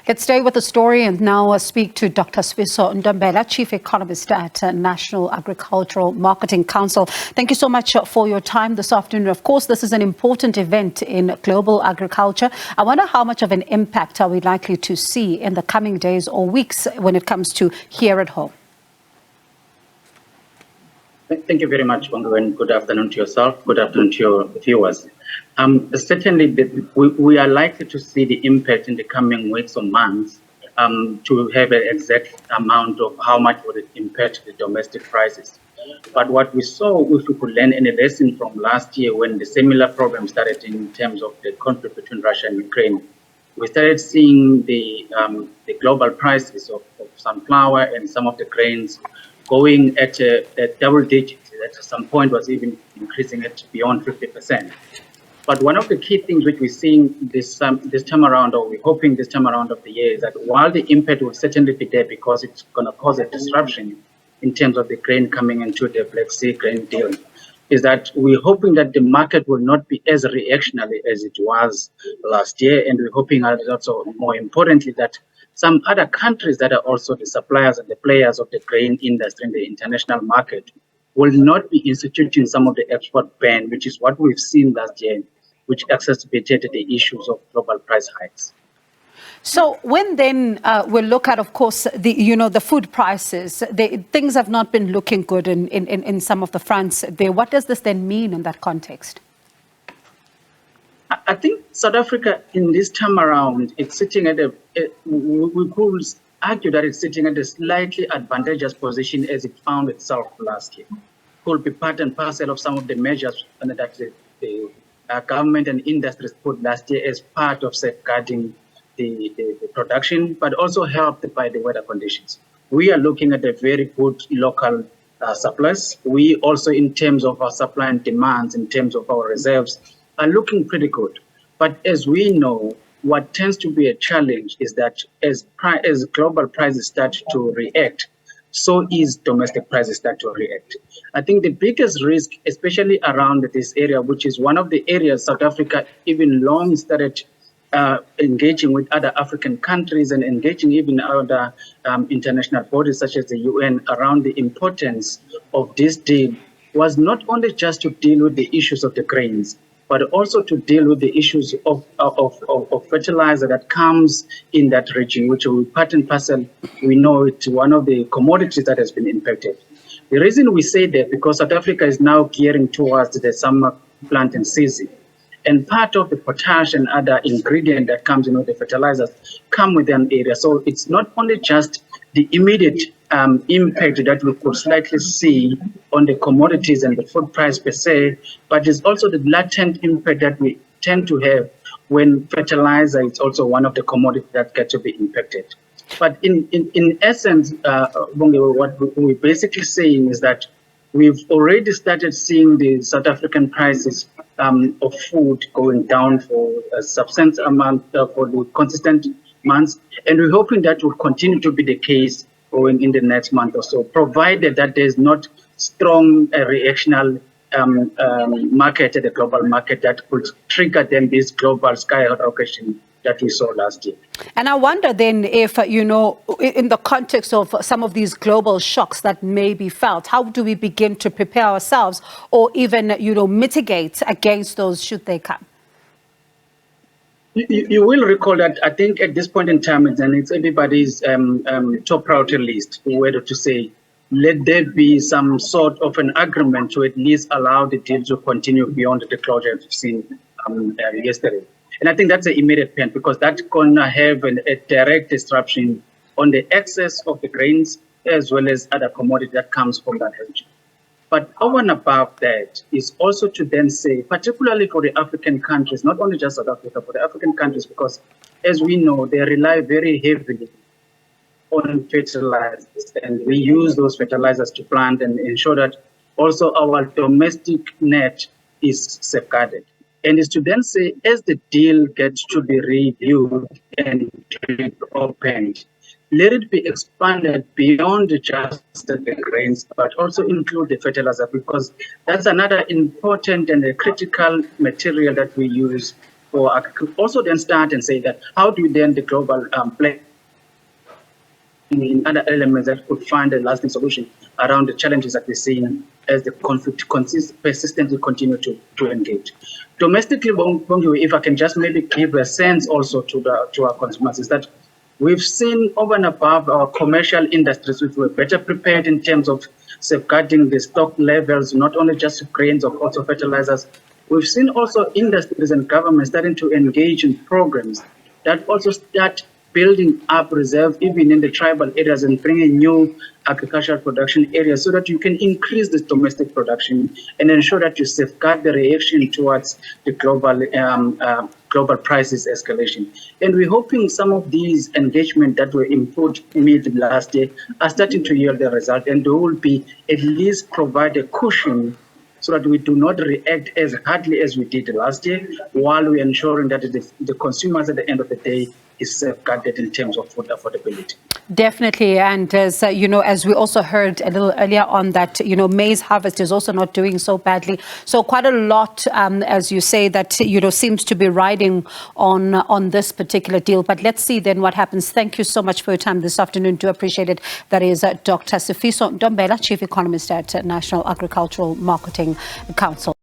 Let's stay with the story and now speak to Dr. Sifiso Ntombela, Chief Economist at National Agricultural Marketing Council. Thank you so much for your time this afternoon. Of course, this is an important event in global agriculture. I wonder how much of an impact are we likely to see in the coming days or weeks when it comes to here at home? Thank you very much, Bongo, and good afternoon to yourself. Good afternoon to your viewers. Certainly, we are likely to see the impact in the coming weeks or months to have an exact amount of how much would it impact the domestic prices. But what we saw, if we could learn any lesson from last year when the similar problem started in terms of the conflict between Russia and Ukraine, we started seeing the global prices of sunflower and some of the grains going at double digits. At some point was even increasing it beyond 50%. But one of the key things which we're seeing this time around, or we're hoping this time around of the year, is that while the impact will certainly be there because it's going to cause a disruption in terms of the grain coming into the Black Sea grain deal, is that we're hoping that the market will not be as reactionary as it was last year. And we're hoping also, more importantly, that some other countries that are also the suppliers and the players of the grain industry in the international market will not be instituting some of the export ban, which is what we've seen last year, which exacerbated the issues of global price hikes. So when then we look at, of course, the food prices, things have not been looking good in some of the fronts there. What does this then mean in that context? I think South Africa, in this time around, it's sitting at we could argue that it's sitting at a slightly advantageous position as it found itself last year. Could be part and parcel of some of the measures that the government and industries put last year as part of safeguarding the production, but also helped by the weather conditions. We are looking at a very good local surplus. We also, in terms of our supply and demands, in terms of our reserves, are looking pretty good. But as we know, what tends to be a challenge is that as global prices start to react, so is domestic prices start to react. I think the biggest risk, especially around this area, which is one of the areas South Africa even long started engaging with other African countries and engaging even other international bodies such as the UN around the importance of this deal, was not only just to deal with the issues of the grains, but also to deal with the issues of fertilizer that comes in that region, which we part and parcel, we know it's one of the commodities that has been impacted. The reason we say that, because South Africa is now gearing towards the summer planting season. And part of the potash and other ingredient that comes in with the fertilizers come with an area. So it's not only just the immediate impact that we could slightly see on the commodities and the food price per se, but it's also the latent impact that we tend to have when fertilizer is also one of the commodities that get to be impacted. But in essence, what we're basically saying is that we've already started seeing the South African prices of food going down for a substantial amount for the consistent months, and we're hoping that will continue to be the case going in the next month or so, provided that there's not strong reactional market at the global market that could trigger then this global skyrocket that we saw last year. And I wonder then if, in the context of some of these global shocks that may be felt, how do we begin to prepare ourselves or even, mitigate against those should they come? You will recall that I think at this point in time, it's everybody's top priority list, whether to say, let there be some sort of an agreement to at least allow the deal to continue beyond the closure we've seen yesterday. And I think that's the immediate plan, because that's going to have a direct disruption on the excess of the grains as well as other commodity that comes from that region. But over and above that is also to then say, particularly for the African countries, not only just South Africa, for the African countries, because as we know, they rely very heavily on fertilizers, and we use those fertilizers to plant and ensure that also our domestic net is safeguarded. And is to then say, as the deal gets to be reviewed and reopened, let it be expanded beyond just the grains, but also include the fertilizer, because that's another important and a critical material that we use for could also then start and say that how do then the global play in other elements that could find a lasting solution around the challenges that we're seeing as the conflict persistently continue to engage. Domestically, if I can just maybe give a sense also to our consumers, is that we've seen over and above our commercial industries, which were better prepared in terms of safeguarding the stock levels, not only just grains, but also fertilizers. We've seen also industries and governments starting to engage in programs that also start building up reserve even in the tribal areas and bringing new agricultural production areas so that you can increase this domestic production and ensure that you safeguard the reaction towards the global prices escalation. And we're hoping some of these engagements that were input mid last year are starting to yield the result, and they will be at least provide a cushion so that we do not react as hardly as we did last year, while we're ensuring that the consumers at the end of the day is safeguarded in terms of food affordability. Definitely, and as as we also heard a little earlier on that maize harvest is also not doing so badly. So quite a lot, as you say, that seems to be riding on this particular deal. But let's see then what happens. Thank you so much for your time this afternoon. Do appreciate it. That is Dr. Sifiso Ntombela, Chief Economist at National Agricultural Marketing Council.